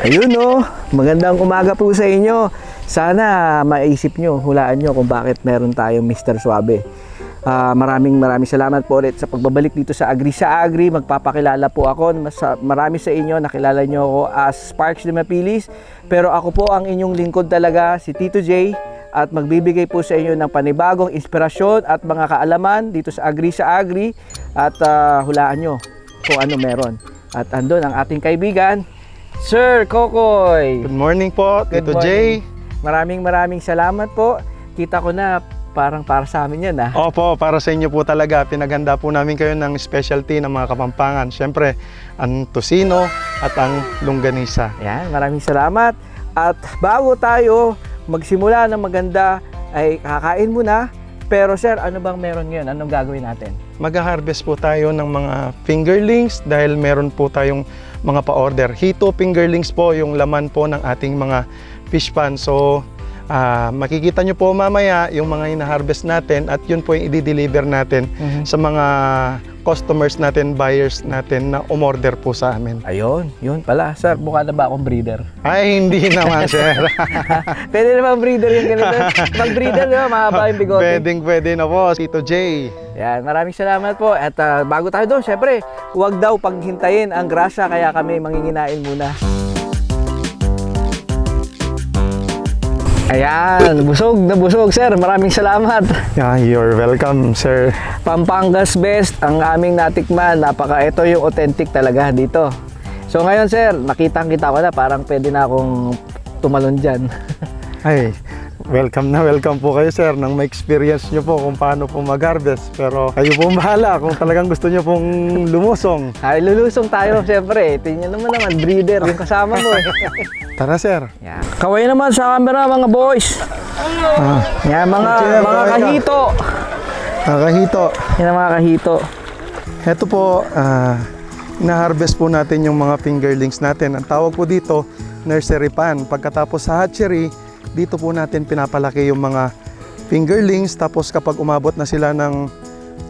Ayun no, magandang umaga po sa inyo. Sana maisip nyo, hulaan nyo kung bakit meron tayong Mr. Suabe. Maraming salamat po ulit sa pagbabalik dito sa Agri sa Agri. Magpapakilala po ako. Marami sa inyo nakilala nyo ako as Sparks Dumapilis. Pero ako po ang inyong lingkod talaga, si Tito J. At magbibigay po sa inyo ng panibagong inspirasyon at mga kaalaman dito sa Agri. At hulaan nyo kung ano meron. At andun ang ating kaibigan, Sir Kokoy. Good morning po, Tito J. Maraming salamat po. Kita ko na parang para sa amin yan Opo, para sa inyo po talaga. Pinaghanda po namin kayo ng specialty ng mga Kapampangan. Siyempre, ang tosino at ang longganisa. Yan, maraming salamat. At bago tayo magsimula ng maganda, ay kakain muna. Pero sir, ano bang meron ngayon? Anong gagawin natin? Mag-harvest po tayo ng mga fingerlings dahil meron po tayong mga pa-order. Hito fingerlings po yung laman po ng ating mga fish pan. So, makikita nyo po mamaya yung mga ina-harvest natin at yun po yung i-deliver natin sa mga customers natin, buyers natin na umorder po sa amin. Ayun, yun pala. Sir, mukha na ba akong breeder? Ay, hindi naman, sir. Pwede naman breeder yung ganito. Mag-breeder, no? Mahaba yung bigote. Pwede na po, Tito J. Yan, maraming salamat po. At bago tayo doon, syempre, huwag daw paghintayin ang grasya, kaya kami manginginain muna. Ayan, busog na busog, sir. Maraming salamat. Yeah, you're welcome, sir. Pampangas best ang aming natikman. Ito yung authentic talaga dito. So ngayon, sir, nakita ko na parang pwede na akong tumalon dyan. Ay, welcome po kayo, sir, nang ma-experience nyo po kung paano po mag-harvest. Pero kayo po bahala kung talagang gusto nyo pong lumusong. Ay, lulusong tayo, siyempre. Tingnan naman, breeder yung kasama mo. Tara, sir. Yan. Kaway naman sa camera, mga boys. Yan, mga kahito. Kahito. Yan ang mga kahito. Ito po, na-harvest po natin yung mga fingerlings natin. Ang tawag po dito, nursery pan. Pagkatapos sa hatchery, dito po natin pinapalaki yung mga fingerlings. Tapos kapag umabot na sila ng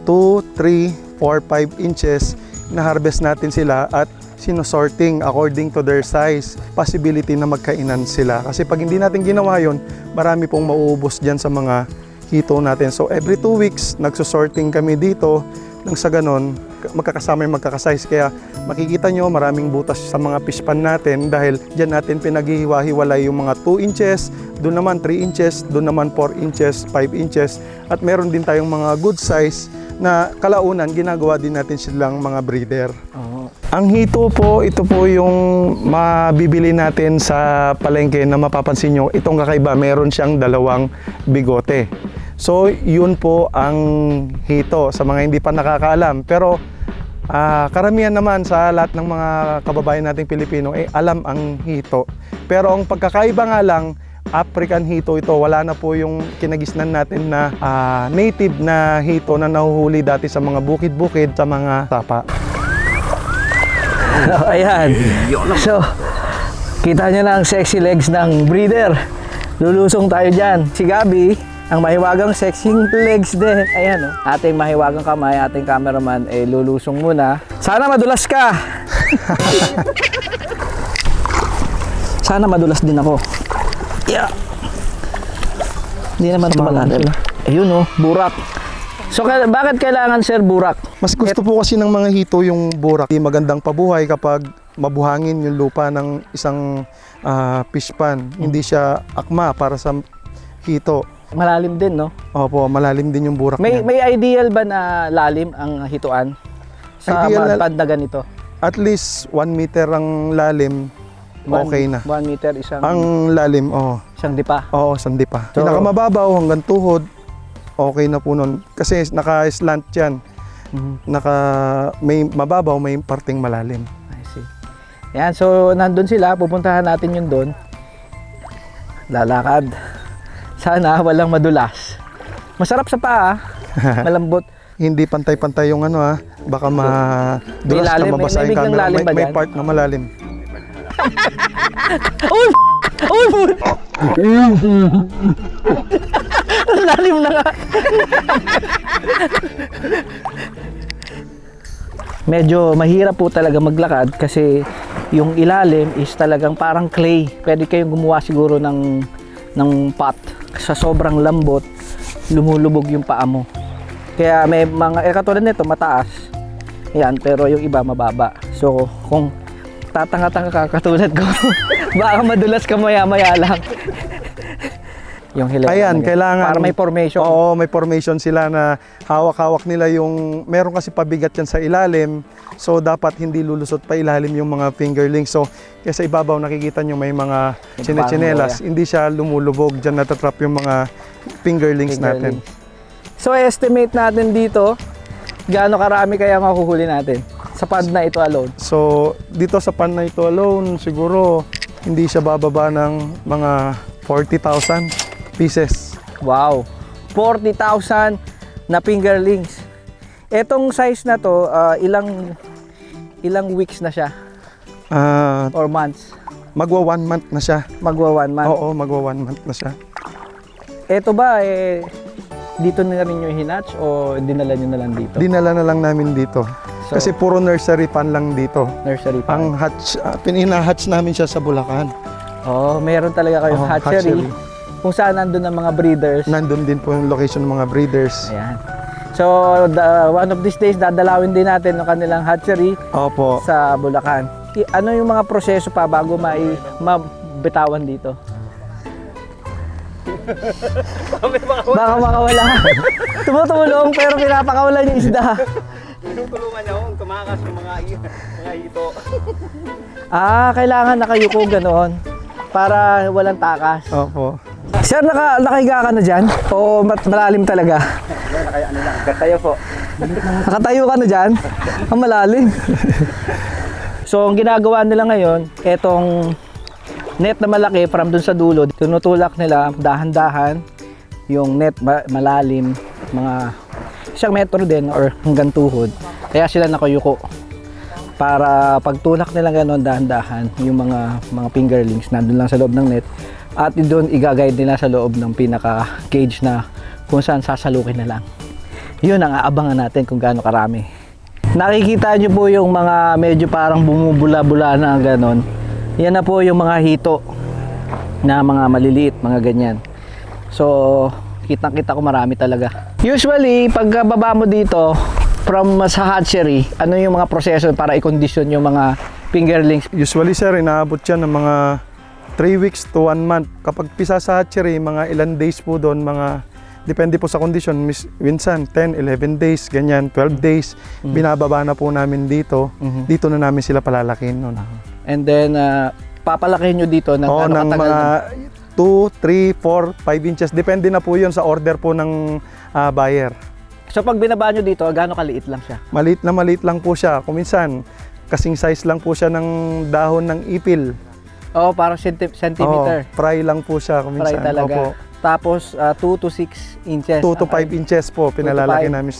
2, 3, 4, 5 inches, na-harvest natin sila at sinosorting according to their size, possibility na magkainan sila. Kasi pag hindi natin ginawa yun, marami pong mauubos dyan sa mga hito natin. So every 2 weeks, nagsusorting kami dito. Nang sa ganon, magkakasama yung magkakasize. Kaya makikita nyo maraming butas sa mga fish pan natin dahil dyan natin pinaghihiwa-hiwalay yung mga 2 inches, doon naman 3 inches, doon naman 4 inches, 5 inches. At meron din tayong mga good size na kalaunan, ginagawa din natin silang mga breeder. Ang hito po, ito po yung mabibili natin sa palengke na mapapansin nyo, itong kakaiba, meron siyang 2 bigote. So, yun po ang hito sa mga hindi pa nakakaalam. Pero, karamihan naman sa lahat ng mga kababayan nating Pilipino, alam ang hito. Pero ang pagkakaiba nga lang, African hito ito. Wala na po yung kinagisnan natin na native na hito na nahuhuli dati sa mga bukid-bukid, sa mga tapa. Ayan. So, kita nyo na ang sexy legs ng breeder. Lulusong tayo dyan. Si Gabi, ang mahiwagang sexy legs din. Ayan, ating mahiwagang kamay, ating cameraman, lulusong muna. Sana madulas ka! Sana madulas din ako. Yeah. Hindi naman tumaladal. Ayun, burak. So, bakit kailangan, sir, burak? Mas gusto po kasi ng mga hito yung burak. Magandang pabuhay kapag mabuhangin yung lupa ng isang fish pan. Hindi siya akma para sa hito. Malalim din, no? Opo, malalim din yung burak niya. May ideal ba na lalim ang hituan sa mga pad na ganito? At least 1 meter ang lalim, okay na. 1 meter isang... Ang lalim, Isang dipa? Oo, isang dipa. So, pinakamababaw hanggang tuhod, okay na po nun. Kasi naka-slant yan. May mababaw, may parting malalim. I see. Yan, so nandun sila, pupuntahan natin yun doon. Lalakad. Sana walang madulas. Masarap sa paa, malambot. Hindi pantay-pantay yung baka madulas ka, mabasa yung camera. May part na malalim. Uy! Uy! Lalim na nga. medyo mahirap po talaga maglakad kasi yung ilalim is talagang parang clay. Pwede kayong gumawa siguro ng pot. Sa sobrang lambot, lumulubog yung paa mo. Kaya may mga, katulad nito, mataas. Yan, pero yung iba mababa. So, kung tatanga-tanga ka katulad ko, baka madulas ka maya-maya lang. Yung hilaw. Ayan, talaga. kailangan. Para may formation. Oo, may formation sila na hawak-hawak nila yung, meron kasi pabigat yan sa ilalim. So, dapat hindi lulusot pa ilalim yung mga fingerlings. So, kaya sa ibabaw nakikita nyo may mga chinechinelas. Hindi siya lumulubog. Diyan natatrap yung mga fingerlings natin. So, estimate natin dito, gaano karami kaya makuhuli natin sa pad na ito alone? So, dito sa pan na ito alone, siguro hindi siya bababa ng mga 40,000 pieces. Wow! 40,000 na fingerlings. Etong size na to, ilang weeks na siya? Or months? Magwa 1 month na siya. Magwa 1 month? Oo, magwa 1 month na siya. Ito ba, dito na rin yung hinatch o dinala nyo na lang dito? Dinala na lang namin dito. So, Kasi puro nursery pan lang dito. nursery pa. Ang hatch, pinina-hatch namin siya sa Bulacan. Oh, meron talaga kayong Oo, hatchery, hatchery. kung saan nandun ang mga breeders. Nandun din po yung location ng mga breeders. Ayan. So, one of these days, dadalawin din natin ang kanilang hatchery Opo. sa Bulacan. Ano yung mga proseso pa bago mabitawan dito? Baka makawala. Tumutulong pero pinapakawalan yung isda. Tinutulungan niya akong tumakas ng mga hito. Kailangan nakayuko ganoon para walang takas. Opo. Sir, nakahiga ka na dyan? O malalim talaga? Kaya ano lang, katayo po. Nakatayo ka na dyan? Ang malalim. So, ang ginagawa nila ngayon, etong net na malaki from dun sa dulo, tinutulak nila dahan-dahan yung net malalim, mga 1 metro din or hanggang tuhod. Kaya sila nakayuko. Para pagtulak nila gano'n dahan-dahan, yung mga fingerlings nandun lang sa loob ng net. At doon i-guide nila sa loob ng pinaka-cage na kung saan sasalukin na lang. Yun ang aabangan natin kung gaano karami. Nakikita nyo po yung mga medyo parang bumubula-bula na gano'n. Yan na po yung mga hito na mga maliliit, mga ganyan. So, kitang-kita ko marami talaga. Usually, pagkababa mo dito, from sa hatchery, ano yung mga proseso para i-condition yung mga fingerlings? Usually sir, inaabot yan ng mga 3 weeks to 1 month. Kapag pisa sa hatchery, mga ilan days po doon, mga depende po sa condition, minsan 10, 11 days, ganyan, 12 days, binababa na po namin dito. Dito na namin sila palalakin noon. And then, papalakihin nyo dito ng Oo, ano ng katagal? mga 2, 3, 4, 5 inches. Depende na po yun sa order po ng buyer. So pag binaba nyo dito, gaano kaliit lang siya? Maliit lang po siya. Kung minsan, kasing size lang po siya ng dahon ng ipil. Oo, parang centimeter. Fry lang po siya kung Fry minsan. talaga. Opo. Tapos 2 to 6 inches. 2 to 5 inches po, pinalalaki 5. namin.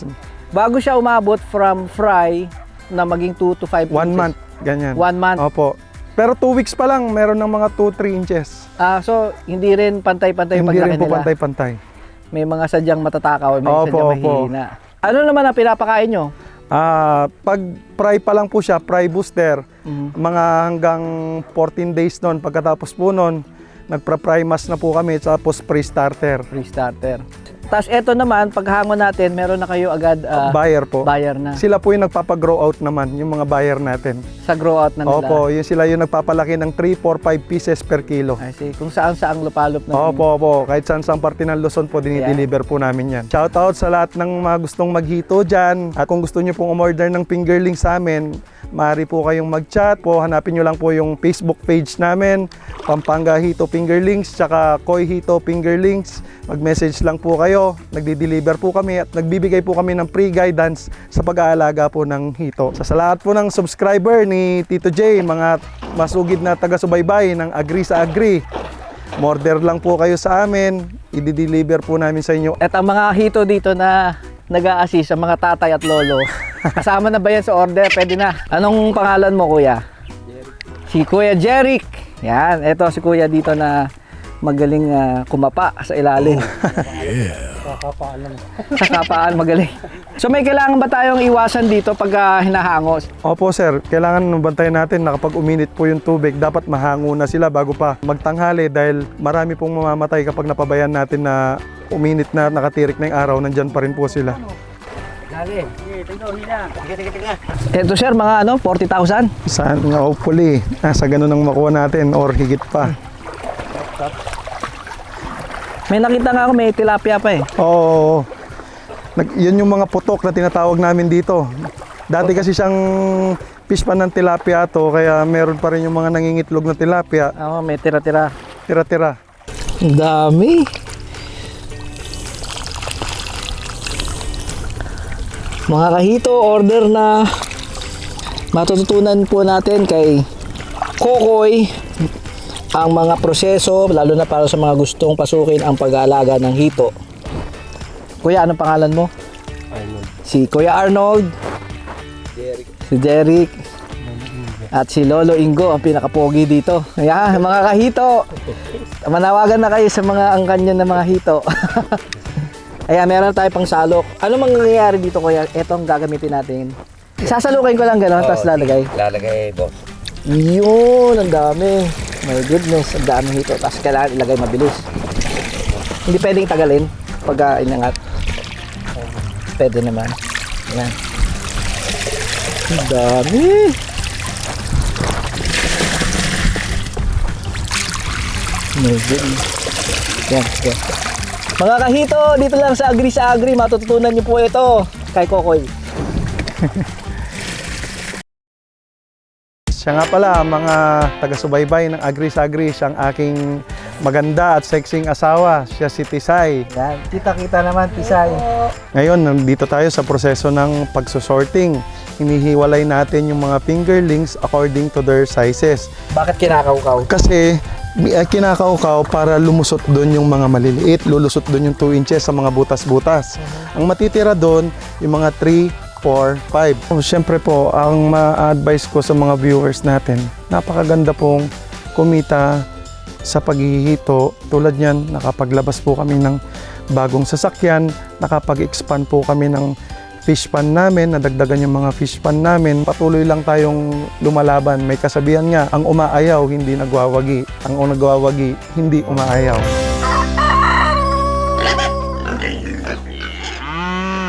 Bago siya umabot from fry na maging 2 to 5 inches. 1 month, ganyan. 1 month. Opo. Pero 2 weeks pa lang, meron ng mga 2-3 inches. So hindi rin pantay-pantay yung Hindi paglaki rin po nila. pantay-pantay. May mga sadyang matatakaw, may Opo, sadyang opo. mahihina. Ano naman ang pinapakain nyo? Pag fry pa lang po siya, fry booster, mga hanggang 14 days noon. Pagkatapos po noon, nagpa-fry mask na po kami, tapos pre-starter. Pre-starter. Tapos eto naman, paghangon natin, meron na kayo agad Buyer po. buyer na Sila po yung nagpapag-grow out naman, yung mga buyer natin. sa grow out na nila. Opo, sila yung nagpapalaki ng 3, 4, 5 pieces per kilo. I see. Kung saan-saang lupalop na. Opo. Kahit saan parte ng Luzon po, dinideliver po namin yan. Shoutout sa lahat ng mga gustong maghito dyan. At kung gusto nyo pong umorder ng fingerling sa amin, maaari po kayong mag-chat po. Hanapin nyo lang po yung Facebook page namin, Pampanga Hito Fingerlings, tsaka Koi Hito Fingerlings. Mag-message lang po kayo. Nagdi-deliver po kami at nagbibigay po kami ng free guidance sa pag-aalaga po ng hito. Sa lahat po ng subscriber ni Tito J, mga masugid na taga-subaybay ng Agri sa Agri, order lang po kayo sa amin, i-deliver po namin sa inyo. At ang mga hito dito na nag-a-assist, ang mga tatay at lolo, kasama na ba yan sa order? Pwede na. Anong pangalan mo, kuya? Si Kuya Jeric. Yan, eto si kuya dito na magaling kumapa sa ilalim. Sa kapaan, magaling. So may kailangan ba tayong iwasan dito pag hinahangos? Opo sir, kailangan bantayan natin na kapag uminit po yung tubig, dapat mahango na sila bago pa magtanghali dahil marami pong mamamatay kapag napabayan natin na uminit na, nakatirik na yung araw, nandyan pa rin po sila. Ito sir, mga 40,000? Saan nga hopefully, nasa ganun ang makuha natin or higit pa. May nakita nga ako, may tilapia pa eh. Oo, yun yung mga putok na tinatawag namin dito. Dati kasi siyang fish pan ng tilapia to, kaya meron pa rin yung mga nangingitlog na tilapia. Oo, may tira-tira. Tira-tira. Ang dami. Mga kahito, order na. Matututunan po natin kay Kokoy ang mga proseso, lalo na para sa mga gustong pasukin ang pag-aalaga ng hito. Kuya, anong pangalan mo? Arnold. Si Kuya Arnold, si Jeric, at si Lolo Ingo, ang pinakapogi dito. Ayan, mga kahito, manawagan na kayo sa mga angkanyo na mga hito. Ayan, meron tayo pang salok. Ano mangyayari dito, Kuya? Ito ang gagamitin natin. Sasalukin ko lang gano'n, tapos lalagay. Lalagay, boss. Yun, ang dami. My goodness, ang dami hito. Tapos kailangan ilagay mabilis. Hindi pwedeng tagalin pag inangat. Pwede naman. Ayan. Ang dami. My goodness. Yan, yan. Mga kahito, dito lang sa Agri, matututunan niyo po ito kay Kokoy. Siya nga pala, mga taga-subaybay ng Agri sa Agri, siyang aking maganda at sexing asawa. Siya si Tisay. Yan, kita-kita naman, Tisay. Ngayon, nandito tayo sa proseso ng pagsusorting. Hinihiwalay natin yung mga fingerlings according to their sizes. Bakit kinakaukaw? Kasi kinakaukaw para lumusot doon yung mga maliliit, lulusot doon yung 2 inches sa mga butas-butas. Ang matitira doon, yung mga 3, 4, 5. Siyempre po, ang ma-advise ko sa mga viewers natin, napakaganda pong kumita sa paghihito. Tulad niyan, nakapaglabas po kami ng bagong sasakyan, nakapag-expand po kami ng fish pan namin, nadagdagan yung mga fish pan namin. Patuloy lang tayong lumalaban. May kasabihan nga, ang umaayaw, hindi nagwawagi. Ang nagwawagi, hindi umaayaw.